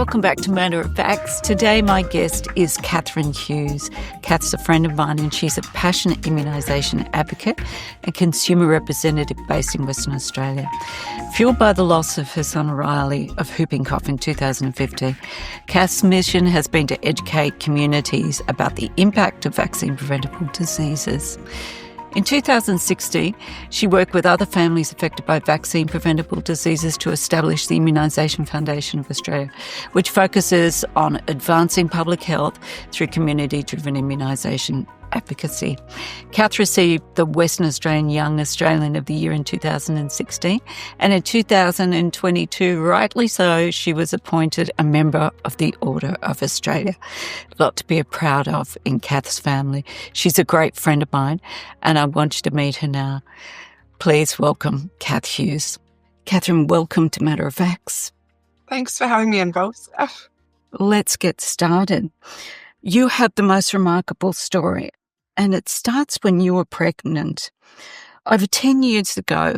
Welcome back to Matter of Facts. Today my guest is Catherine Hughes. Kath's a friend of mine and she's a passionate immunisation advocate and consumer representative based in Western Australia. Fueled by the loss of her son Riley of whooping cough in 2015, Kath's mission has been to educate communities about the impact of vaccine-preventable diseases. In 2016, she worked with other families affected by vaccine-preventable diseases to establish the Immunisation Foundation of Australia, which focuses on advancing public health through community-driven immunisation advocacy. Kath received the Western Australian Young Australian of the Year in 2016, and in 2022, rightly so, she was appointed a member of the Order of Australia. A lot to be proud of in Kath's family. She's a great friend of mine, and I want you to meet her now. Please welcome Kath Hughes. Catherine, welcome to Matter of Facts. Thanks for having me involved, Steph. Let's get started. You have the most remarkable story, and it starts when you were pregnant. Over 10 years ago,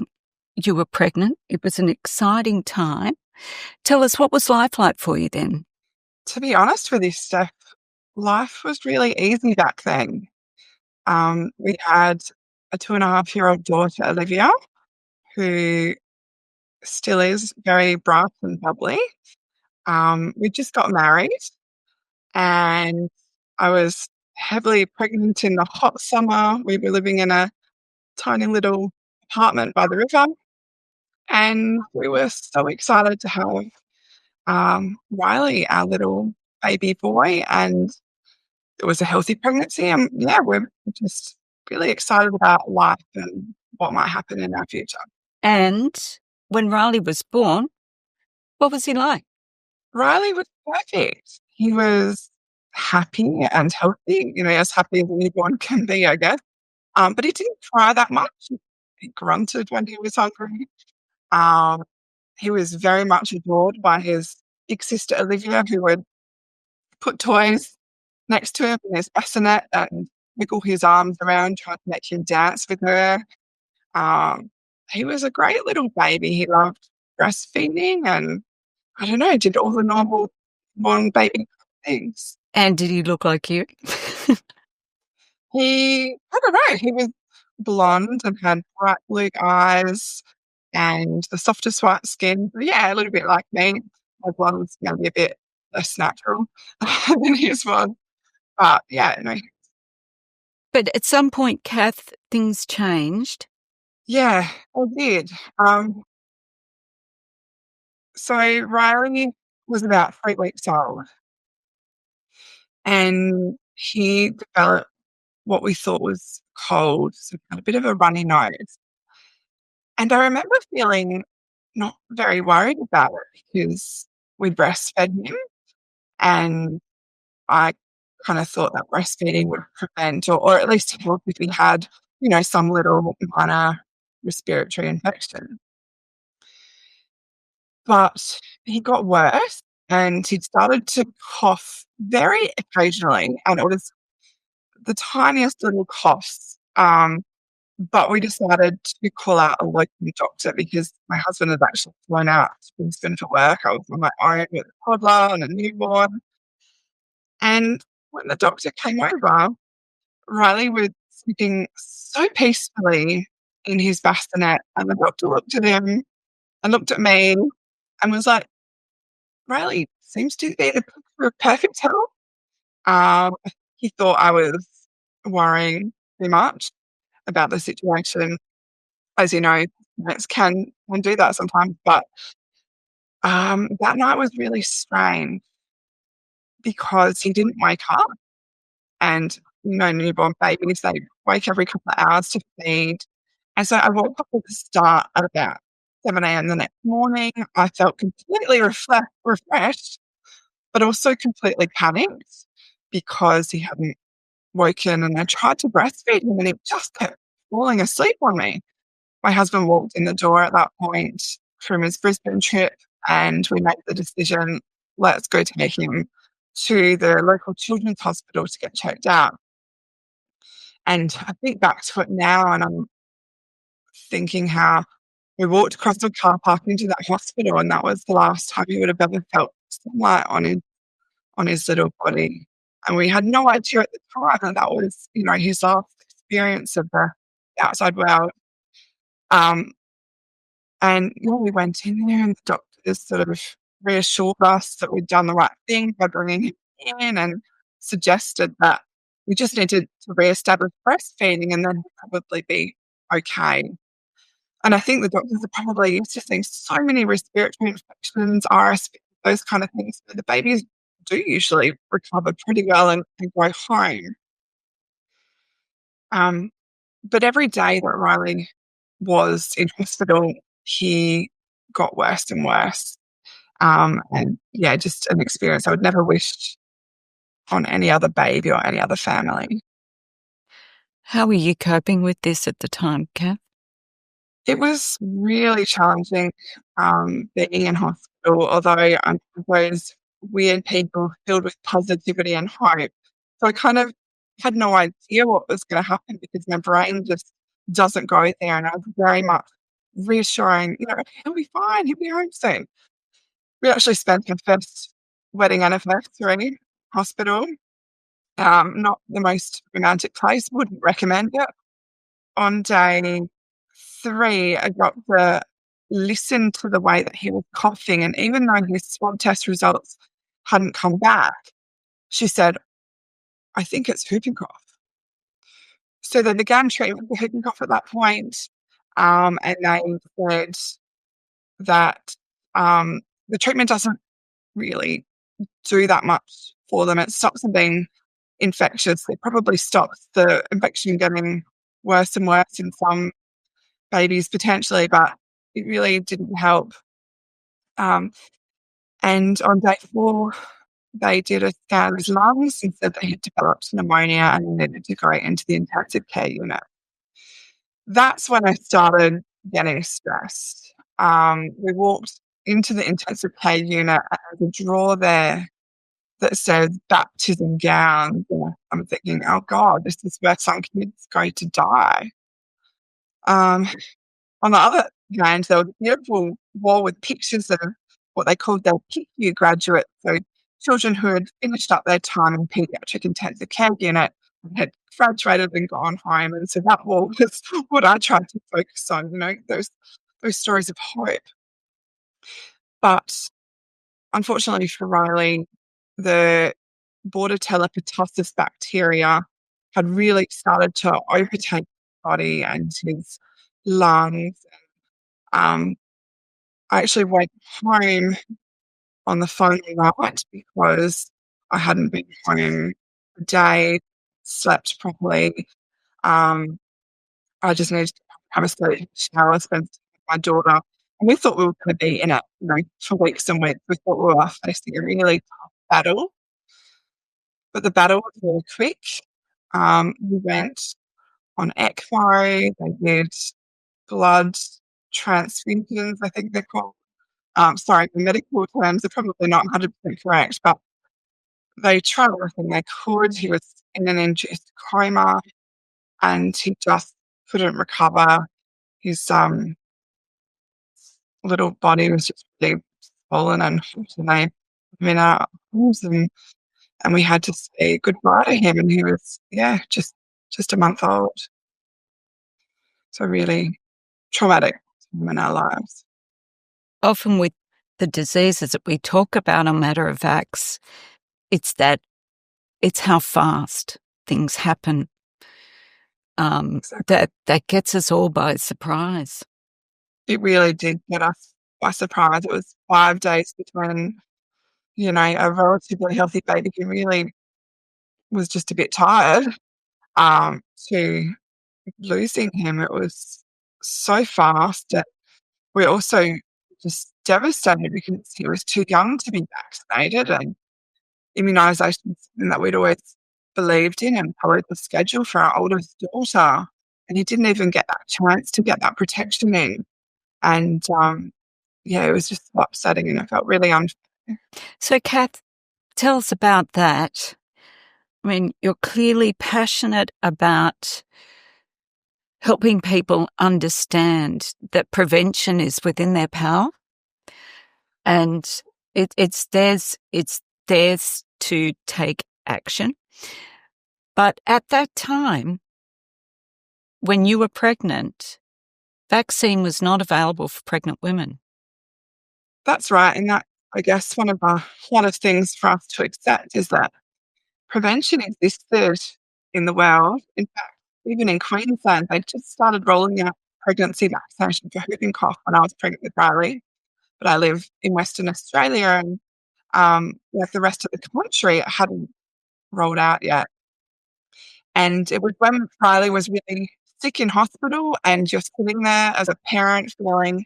you were pregnant. It was an exciting time. Tell us, what was life like for you then? To be honest with you, Steph, life was really easy back then. We had a 2.5-year-old daughter, Olivia, who still is very bright and bubbly. We just got married, and I was heavily pregnant in the hot summer. We were living in a tiny little apartment by the river, and we were so excited to have Riley, our little baby boy, and it was a healthy pregnancy. And yeah, we're just really excited about life and what might happen in our future. And when Riley was born, what was he like? Riley was perfect. He was happy and healthy, as happy as a newborn can be, I guess. But he didn't cry that much. He grunted when he was hungry. He was very much adored by his big sister Olivia, who would put toys next to him in his bassinet and wiggle his arms around, trying to make him dance with her. He was a great little baby. He loved breastfeeding and, I don't know, did all the normal born baby things. And did he look like you? I don't know, he was blonde and had bright blue eyes and the softest white skin. Yeah, a little bit like me. My blonde was going to be a bit less natural than his was. But yeah, no. But at some point, Kath, things changed. Yeah, I did. So Riley was about 3 weeks old, and he developed what we thought was cold, so had a bit of a runny nose. And I remember feeling not very worried about it because we breastfed him, and I kind of thought that breastfeeding would prevent, or at least help if he had, some little minor respiratory infection. But he got worse and he started to cough very occasionally, and it was the tiniest little coughs. But we decided to call out a local doctor because my husband had actually flown out to Brisbane for work. I was on my own with a toddler and a newborn. And when the doctor came over, Riley was sleeping so peacefully in his bassinet, and the doctor looked at him and looked at me and was like, Riley seems to be the picture of perfect health. He thought I was worrying too much about the situation. As you know, parents can do that sometimes. But that night was really strange because he didn't wake up. And, newborn babies, they wake every couple of hours to feed. And so I woke up at the start at about 7 a.m. the next morning. I felt completely refreshed, but also completely panicked because he hadn't woken, and I tried to breastfeed him and he just kept falling asleep on me. My husband walked in the door at that point from his Brisbane trip, and we made the decision, let's go take him to the local children's hospital to get checked out. And I think back to it now, and I'm thinking how we walked across the car park into that hospital, and that was the last time he would have ever felt sunlight on his little body. And we had no idea at the time that that was, his last experience of the outside world. Um, and we went in there and the doctors sort of reassured us that we'd done the right thing by bringing him in and suggested that we just needed to reestablish breastfeeding and then he'd probably be okay. And I think the doctors are probably used to seeing so many respiratory infections, RSV, those kind of things. But the babies do usually recover pretty well and go home. Um, but every day that Riley was in hospital, he got worse and worse. And yeah, just an experience I would never wish on any other baby or any other family. How were you coping with this at the time, Kath? It was really challenging being in hospital, although I'm one of those weird people filled with positivity and hope. So I kind of had no idea what was going to happen because my brain just doesn't go there. And I was very much reassuring, he'll be fine, he'll be home soon. We actually spent our first wedding anniversary in hospital. Not the most romantic place, wouldn't recommend it. On day 3, a doctor listened to the way that he was coughing, and even though his swab test results hadn't come back, she said, "I think it's whooping cough." So they began treatment for whooping cough at that point, and they said that the treatment doesn't really do that much for them. It stops them being infectious. It probably stops the infection getting worse and worse in some babies potentially, but it really didn't help. And on day 4, they did a scan of his lungs and said that he had developed pneumonia and needed to go into the intensive care unit. That's when I started getting stressed. We walked into the intensive care unit and there's a drawer there that says baptism gowns. And I'm thinking, oh God, this is where some kids go to die. Um, On the other hand, there was a beautiful wall with pictures of what they called their PICU graduates, so children who had finished up their time in paediatric intensive care unit and had graduated and gone home. And so that wall was what I tried to focus on, those stories of hope. But unfortunately for Riley, the Bordetella pertussis bacteria had really started to overtake his body and his lungs. Um, I actually went home on the phone night because I hadn't been home a day, slept properly. Um, I just needed to have a sleep, shower, spend time with my daughter. And we thought we were going to be in it, for weeks and weeks. We thought we were facing a really tough battle, but the battle was really quick. We went on ECMO. They did blood transfusions, I think they're called. Sorry, the medical terms are probably not 100% correct, but they tried everything they could. He was in an induced coma and he just couldn't recover. His little body was just really swollen and they put him in our arms and we had to say goodbye to him and he was, just a month old. So really traumatic time in our lives. Often with the diseases that we talk about on Matter of Vax, it's how fast things happen. Exactly. That gets us all by surprise. It really did get us by surprise. It was 5 days between, a relatively healthy baby who really was just a bit tired, to losing him. It was so fast that we're also just devastated because he was too young to be vaccinated and immunisation is something that we'd always believed in and followed the schedule for our oldest daughter. And he didn't even get that chance to get that protection in. And it was just upsetting and I felt really unfair. So, Kath, tell us about that. I mean, you're clearly passionate about helping people understand that prevention is within their power. And It's theirs to take action. But at that time, when you were pregnant, vaccine was not available for pregnant women. That's right. And that, I guess, one of the hardest things for us to accept is that prevention existed in the world. In fact, even in Queensland, they just started rolling out pregnancy vaccination for whooping cough when I was pregnant with Riley. But I live in Western Australia and like the rest of the country, it hadn't rolled out yet. And it was when Riley was really sick in hospital and you're sitting there as a parent feeling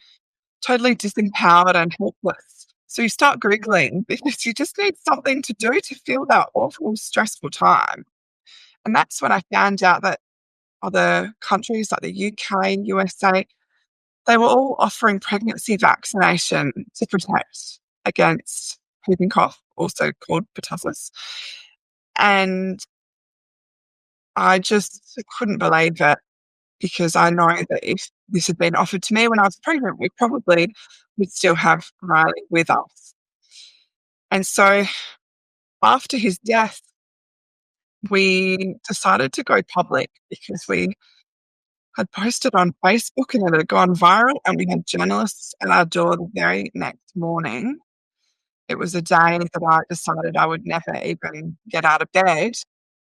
totally disempowered and helpless. So you start Googling because you just need something to do to feel that awful, stressful time. And that's when I found out that other countries like the UK, USA, they were all offering pregnancy vaccination to protect against whooping cough, also called pertussis. And I just couldn't believe it because I know that if this had been offered to me when I was pregnant, we probably would still have Riley with us. And so after his death, we decided to go public because we had posted on Facebook and it had gone viral, and we had journalists at our door the very next morning. It was a day that I decided I would never even get out of bed,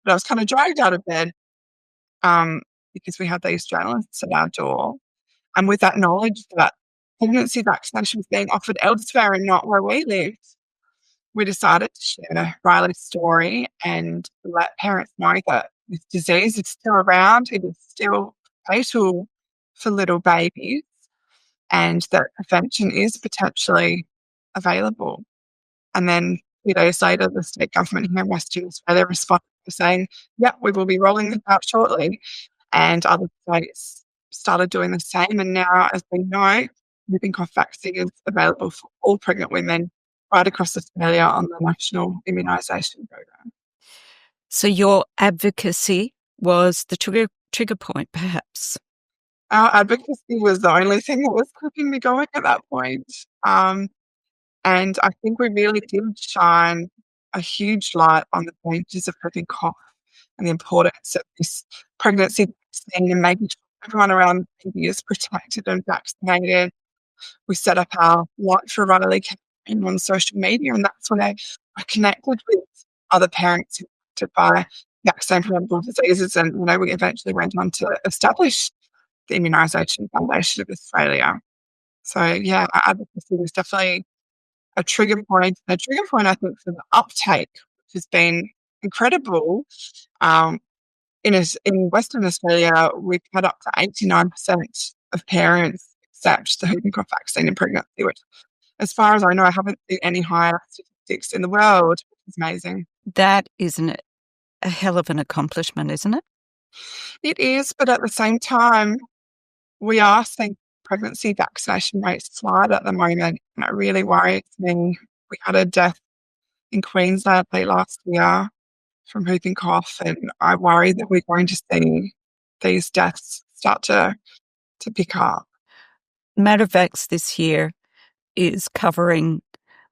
but I was kind of dragged out of bed um, because we had these journalists at our door. And with that knowledge that pregnancy vaccination was being offered elsewhere and not where we lived, we decided to share Riley's story and let parents know that this disease is still around, it is still fatal for little babies, and that prevention is potentially available. And then 2 days later, the state government here in Western Australia responded by saying, yeah, we will be rolling this out shortly. And other states started doing the same. And now, as we know, whooping cough vaccine is available for all pregnant women right across Australia on the National Immunisation Program. So your advocacy was the trigger point, perhaps. Our advocacy was the only thing that was keeping me going at that point. And I think we really did shine a huge light on the dangers of whooping cough and the importance of this pregnancy vaccine and making sure everyone around baby is protected and vaccinated. We set up our Light for Riley campaign on social media, and that's when I connected with other parents affected by vaccine-preventable diseases. And, we eventually went on to establish the Immunisation Foundation of Australia. So, yeah, our advocacy was definitely a trigger point. A trigger point, I think, for the uptake, which has been incredible. Um, in Western Australia, we've had up to 89% of parents accept the whooping cough vaccine in pregnancy, which, as far as I know, I haven't seen any higher statistics in the world, which is amazing. That isn't a hell of an accomplishment, isn't it? It is, but at the same time, we are seeing pregnancy vaccination rates slide at the moment, and it really worries me. We had a death in Queensland late last year from whooping cough, and I worry that we're going to see these deaths start to pick up. Mattervax this year is covering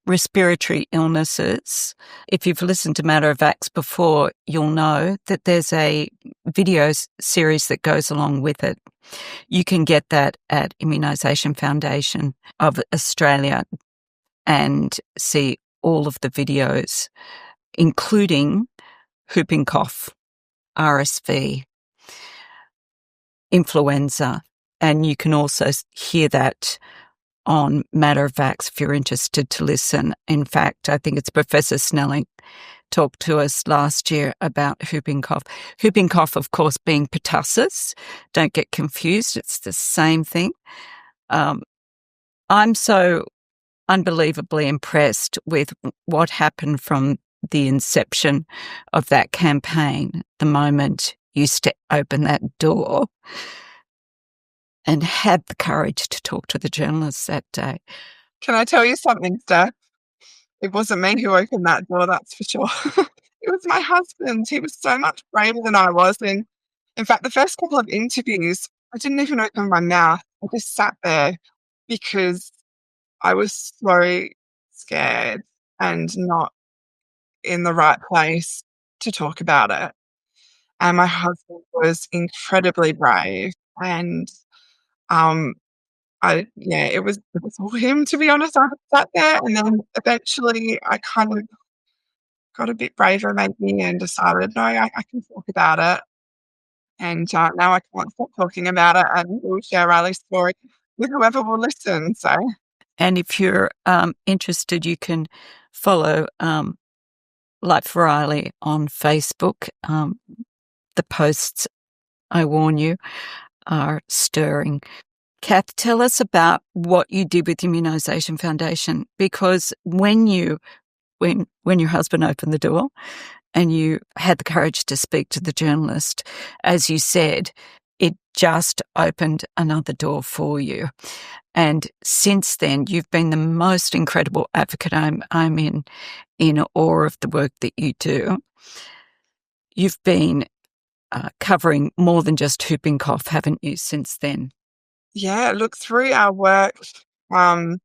respiratory illnesses. If you've listened to Mattervax before, you'll know that there's a video series that goes along with it. You can get that at Immunisation Foundation of Australia and see all of the videos, including whooping cough, RSV, influenza, and you can also hear that on Mattervax if you're interested to listen. In fact, I think it's Professor Snelling talked to us last year about whooping cough. Whooping cough, of course, being pertussis. Don't get confused. It's the same thing. I'm so unbelievably impressed with what happened from the inception of that campaign, the moment you open that door and had the courage to talk to the journalists that day. Can I tell you something, Steph? It wasn't me who opened that door, that's for sure. It was my husband. He was so much braver than I was. And in fact, the first couple of interviews, I didn't even open my mouth. I just sat there because I was so scared and not in the right place to talk about it. And my husband was incredibly brave and, um, it was all him, to be honest. I sat there and then eventually I kind of got a bit braver maybe and decided, "No, I can talk about it." And, now I can't stop talking about it, and we'll share Riley's story with whoever will listen, so And if you're interested, you can follow Life Riley on Facebook. The posts, I warn you, are stirring. Kath, tell us about what you did with Immunisation Foundation, because when your husband opened the door and you had the courage to speak to the journalist, as you said, it just opened another door for you. And since then, you've been the most incredible advocate. I'm in awe of the work that you do. You've been covering more than just whooping cough, haven't you, since then? yeah, look, through our work, um,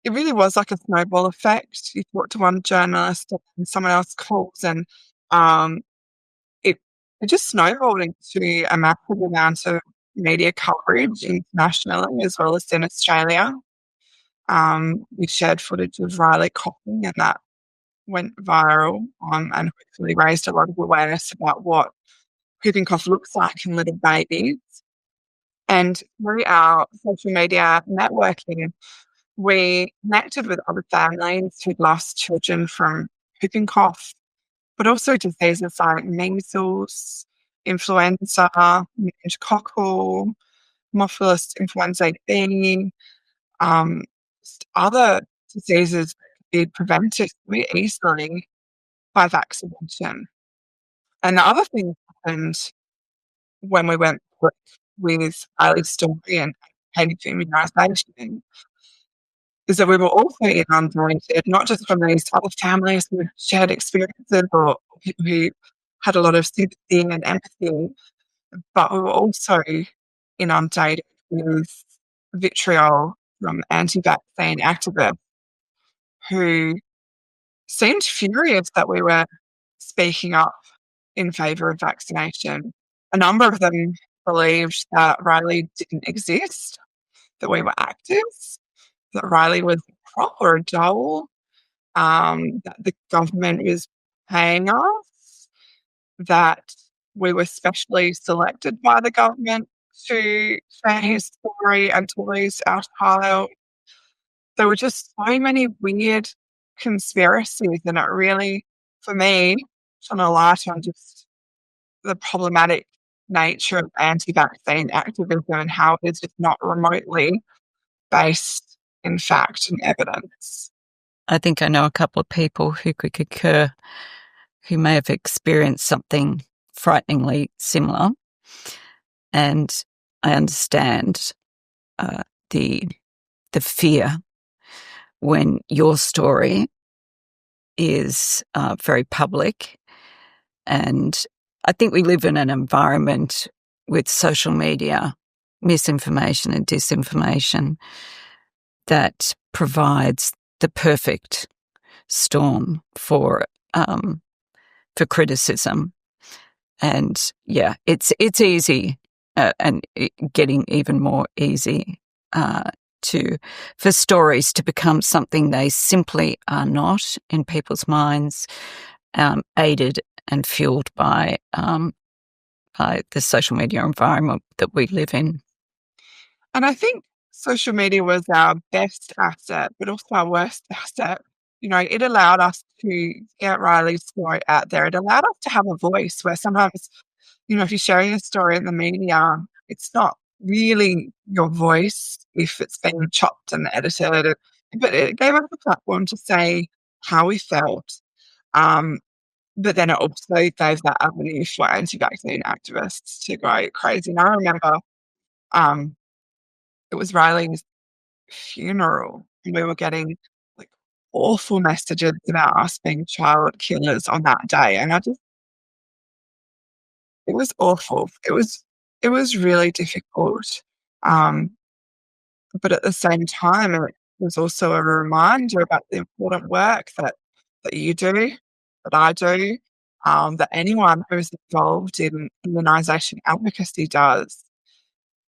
it really was like a snowball effect. You talk to one journalist and someone else calls and, um, it it just snowballed into a massive amount of media coverage internationally as well as in Australia. We shared footage of Riley coughing, and that went viral, and hopefully raised a lot of awareness about what whooping cough looks like in little babies. And through our social media networking, we connected with other families who'd lost children from whooping cough, but also diseases like measles, influenza, meningococcal, Haemophilus influenzae B, um, other diseases that could be prevented very easily by vaccination. And the other thing that happened when we went public with Riley's story and advocating for immunisation is that we were also inundated, not just from these other families who shared experiences or people who had a lot of sympathy and empathy, but we were also inundated with vitriol from anti-vaccine activists who seemed furious that we were speaking up in favour of vaccination. A number of them believed that Riley didn't exist, that we were actors, that Riley was a prop or a doll, that the government was paying us, that we were specially selected by the government to share his story and to lose our child. There were just so many weird conspiracies, and it really, for me, shone a light on just the problematic nature of anti-vaccine activism and how it is just not remotely based in fact and evidence. I think I know a couple of people who could concur, who may have experienced something frighteningly similar. And I understand uh, the the fear when your story is very public. And I think we live in an environment with social media, misinformation and disinformation that provides the perfect storm for criticism. And yeah, it's easy, getting even more easy to for stories to become something they simply are not in people's minds, aided and fueled by the social media environment that we live in. And I think social media was our best asset, but also our worst asset. You know, it allowed us to get Riley's story out there. It allowed us to have a voice where sometimes, if you're sharing a story in the media, it's not really your voice if it's been chopped and edited. But it gave us a platform to say how we felt. But then it also gave that avenue for anti-vaccine activists to go crazy. And I remember um, it was Riley's funeral, and we were getting, like, awful messages about us being child killers on that day, and it was awful. It was really difficult, um, but at the same time, was also a reminder about the important work that you do, that I do, that anyone who's involved in immunisation advocacy does,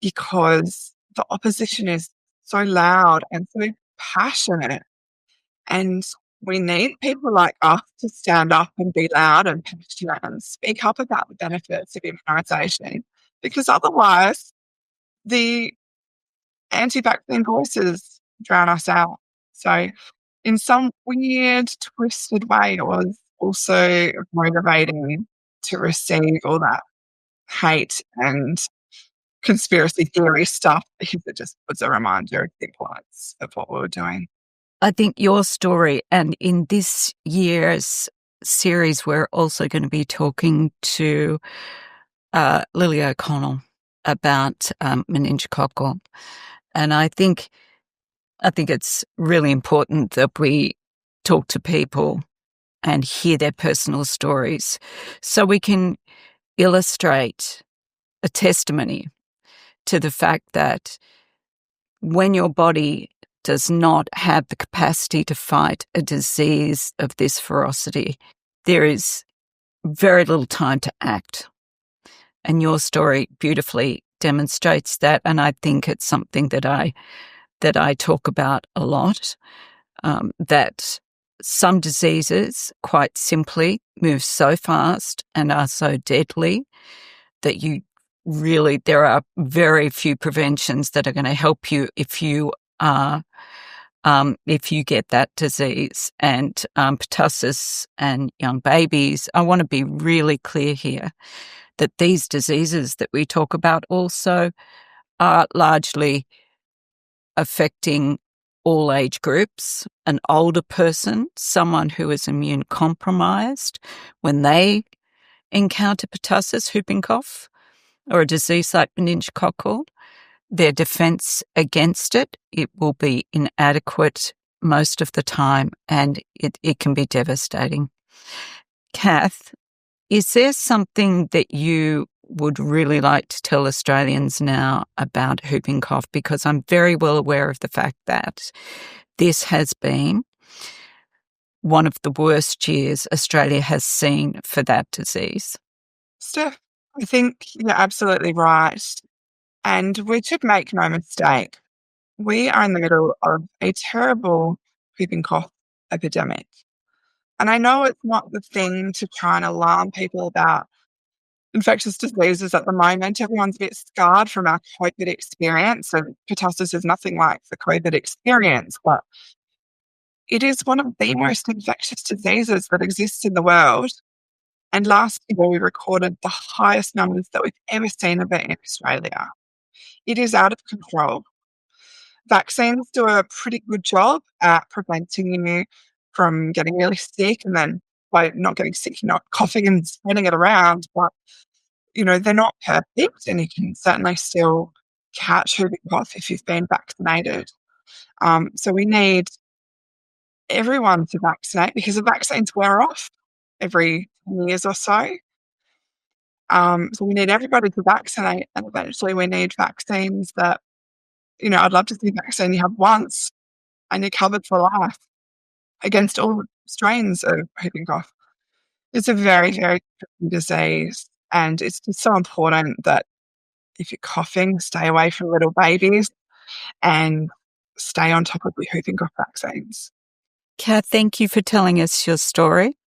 because the opposition is so loud and so passionate. And we need people like us to stand up and be loud and passionate and speak up about the benefits of immunisation, because otherwise the anti-vaccine voices drown us out. So in some weird, twisted way, it was also motivating to receive all that hate and conspiracy theory stuff, because it just was a reminder of the importance of what we were doing. I think your story, and in this year's series, we're also going to be talking to Lily O'Connell about meningococcal. And I think it's really important that we talk to people and hear their personal stories so we can illustrate a testimony to the fact that when your body does not have the capacity to fight a disease of this ferocity, there is very little time to act. And your story beautifully demonstrates that. And I think it's something that I talk about a lot, that some diseases quite simply move so fast and are so deadly that there are very few preventions that are going to help you if you get that disease. And pertussis and young babies, I want to be really clear here that these diseases that we talk about also are largely affecting all age groups. An older person, someone who is immune compromised, when they encounter pertussis, whooping cough, or a disease like meningococcal, their defence against it will be inadequate most of the time, and it can be devastating. Kath, is there something that you would really like to tell Australians now about whooping cough? Because I'm very well aware of the fact that this has been one of the worst years Australia has seen for that disease. Steph, I think you're absolutely right. And we should make no mistake, we are in the middle of a terrible whooping cough epidemic. And I know it's not the thing to try and alarm people about infectious diseases at the moment. Everyone's a bit scarred from our COVID experience, and pertussis is nothing like the COVID experience, but it is one of the most infectious diseases that exists in the world. And last year, we recorded the highest numbers that we've ever seen of it in Australia. It is out of control. Vaccines do a pretty good job at preventing you from getting really sick, and then by not getting sick, you're not coughing and spreading it around. But, they're not perfect, and you can certainly still catch whooping cough if you've been vaccinated. So we need everyone to vaccinate, because the vaccines wear off every 10 years or so. So we need everybody to vaccinate, and eventually we need vaccines that, I'd love to see a vaccine you have once and you're covered for life against all strains of whooping cough. It's a very, very tricky disease, and it's just so important that if you're coughing, stay away from little babies and stay on top of your whooping cough vaccines. Kath, thank you for telling us your story.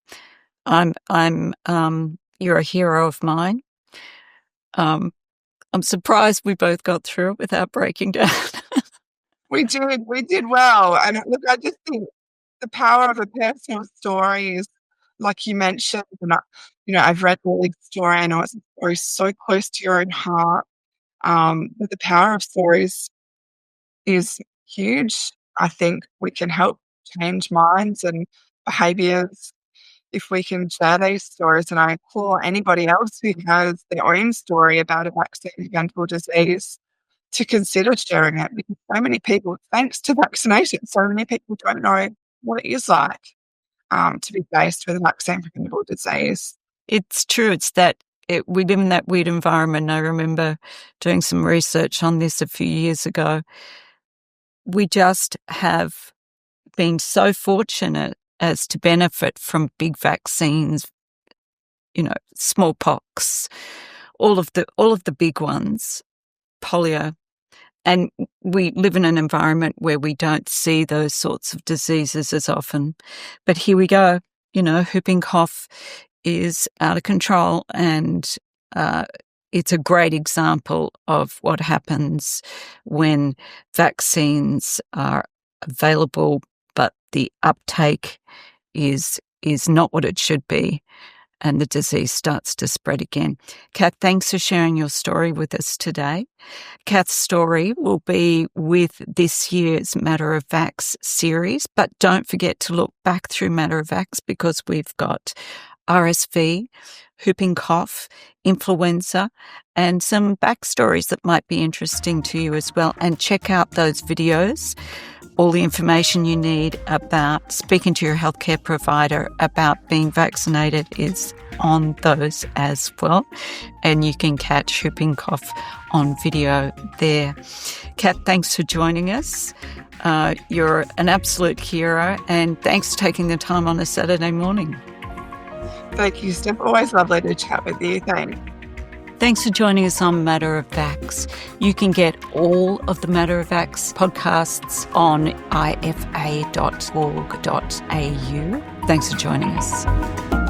You're a hero of mine. I'm surprised we both got through it without breaking down. We did well. And look, I just think the power of a personal story is, like you mentioned, and I've read Lily's story. I know it's a story so close to your own heart. But the power of stories is huge. I think we can help change minds and behaviours if we can share these stories. And I implore anybody else who has their own story about a vaccine-preventable disease to consider sharing it, because so many people, thanks to vaccination, so many people don't know what it is like to be faced with a vaccine-preventable disease. It's true. It's that we live in that weird environment. I remember doing some research on this a few years ago, we just have been so fortunate as to benefit from big vaccines, smallpox, all of the big ones, polio. And we live in an environment where we don't see those sorts of diseases as often. But here we go, whooping cough is out of control, and it's a great example of what happens when vaccines are available, but the uptake is not what it should be, and the disease starts to spread again. Kath, thanks for sharing your story with us today. Kath's story will be with this year's Matter of Vax series, but don't forget to look back through Matter of Vax, because we've got RSV, whooping cough, influenza, and some backstories that might be interesting to you as well. And check out those videos. All the information you need about speaking to your healthcare provider about being vaccinated is on those as well. And you can catch whooping cough on video there. Kat, thanks for joining us. You're an absolute hero, and thanks for taking the time on a Saturday morning. Thank you, Steph. Always lovely to chat with you. Thanks. Thanks for joining us on Matter of Vax. You can get all of the Matter of Vax podcasts on ifa.org.au. Thanks for joining us.